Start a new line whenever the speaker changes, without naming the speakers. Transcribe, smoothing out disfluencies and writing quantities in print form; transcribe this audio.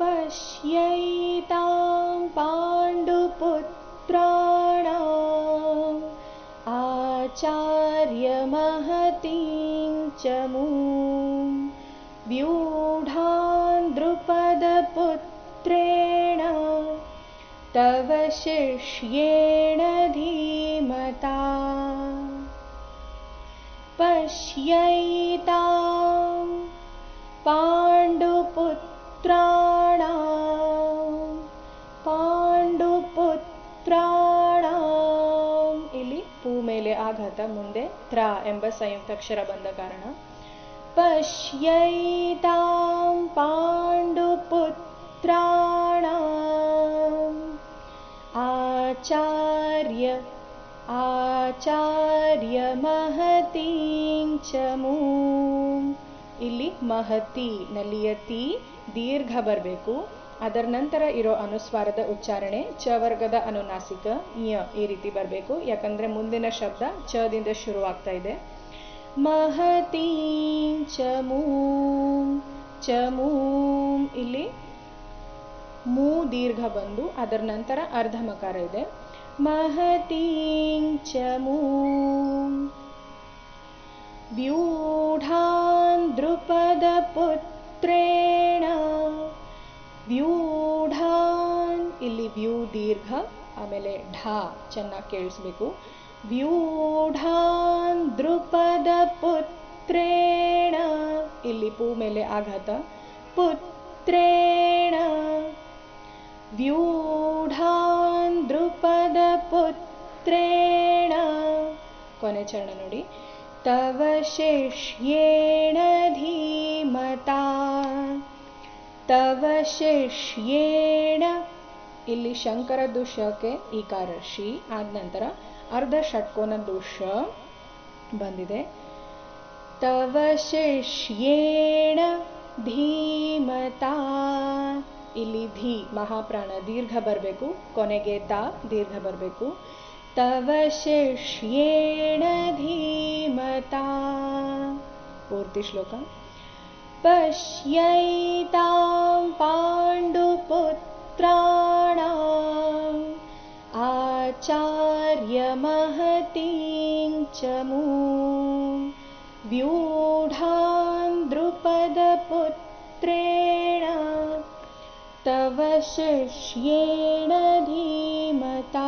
पश्यैतां पाण्डुपुत्राणाम् आचार्यमहतीं च मूं व्यूढां द्रुपदपुत्रेण तव शिष्येण धीमता पश्यैतां पाण्डुपुत्राणाम् ಇಲ್ಲಿ ಪೂ ಮೇಲೆ ಆಘಾತ ಮುಂದೆ ತ್ರ ಎಂಬ ಸಂಯುಕ್ತಾಕ್ಷರ ಬಂದ ಕಾರಣ ಪಶ್ಯೈತಾಂ ಪಾಂಡುಪುತ್ರಾಣಾಂ ಆಚಾರ್ಯ ಮಹತೀಂ ಚ ಮೂಂ ಇಲ್ಲಿ ಮಹತಿ ನಲ್ಲಿಯ ತಿ ದೀರ್ಘ ಬರಬೇಕು. ಅದರ ನಂತರ ಇರೋ ಅನುಸ್ವಾರದ ಉಚ್ಚಾರಣೆ ಚ ವರ್ಗದ ಅನುನಾಸಿಕ ಯ ಈ ರೀತಿ ಬರಬೇಕು. ಯಾಕಂದ್ರೆ ಮುಂದಿನ ಶಬ್ದ ಚದಿಂದ ಶುರುವಾಗ್ತಾ ಇದೆ. ಮಹತೀಂ ಚ ಮೂಂ ಇಲ್ಲಿ ಮೂ ದೀರ್ಘ ಬಂದು ಅದರ ನಂತರ ಅರ್ಧ ಮಕಾರ ಇದೆ. ಮಹತೀಂ ಚ ಮೂಂ ವ್ಯೂಢಾನ್ ದ್ರುಪದಪುತ್ರೇಣ ವ್ಯೂಢಾನ್ ಇಲ್ಲಿ ವ್ಯೂ ದೀರ್ಘ ಆಮೇಲೆ ಢಾ ಚೆನ್ನಾಗಿ ಕೇಳಿಸ್ಬೇಕು. ವ್ಯೂಢಾನ್ ದ್ರುಪದಪುತ್ರೇಣ ಇಲ್ಲಿ ಪೂ ಮೇಲೆ ಆಘಾತ ಪುತ್ರೇಣ ವ್ಯೂಢಾನ್ ದ್ರುಪದಪುತ್ರೇಣ ಕೊನೆ ಚರಣ ನೋಡಿ. ತವ ಶಿಷ್ಯೇಣ ಧೀಮತಾ ತವ ಶಿಷ್ಯೇಣ ಇಲ್ಲಿ ಶಂಕರದ್ದು ಶಕ್ಕೆ ಈಕಾರ ಶಿ ಆದ ನಂತರ ಅರ್ಧ ಷಟ್ಕೋನದ್ದು ಶ ಬಂದಿದೆ. ತವ ಶಿಷ್ಯೇಣ ಧೀಮತಾ ಇಲ್ಲಿ ಧೀ ಮಹಾಪ್ರಾಣ ದೀರ್ಘ ಬರಬೇಕು. ಕೊನೆಗೆ ತಾ ದೀರ್ಘ ಬರಬೇಕು. ತವ ಶಿಷ್ಯೇಣ ಧೀಮತಾ ಪೂರ್ತಿ ಶ್ಲೋಕ. ಪಶ್ಯೈತಾಂ ಪಾಂಡುಪುತ್ರಾಣಾಂ ಆಚಾರ್ಯಮಹತೀಂ ಚ ಮೂಂ ವ್ಯೂಢಾನ್ ದ್ರುಪದಪುತ್ರೇಣ ತವ ಶಿಷ್ಯೇಣ ಧೀಮತಾ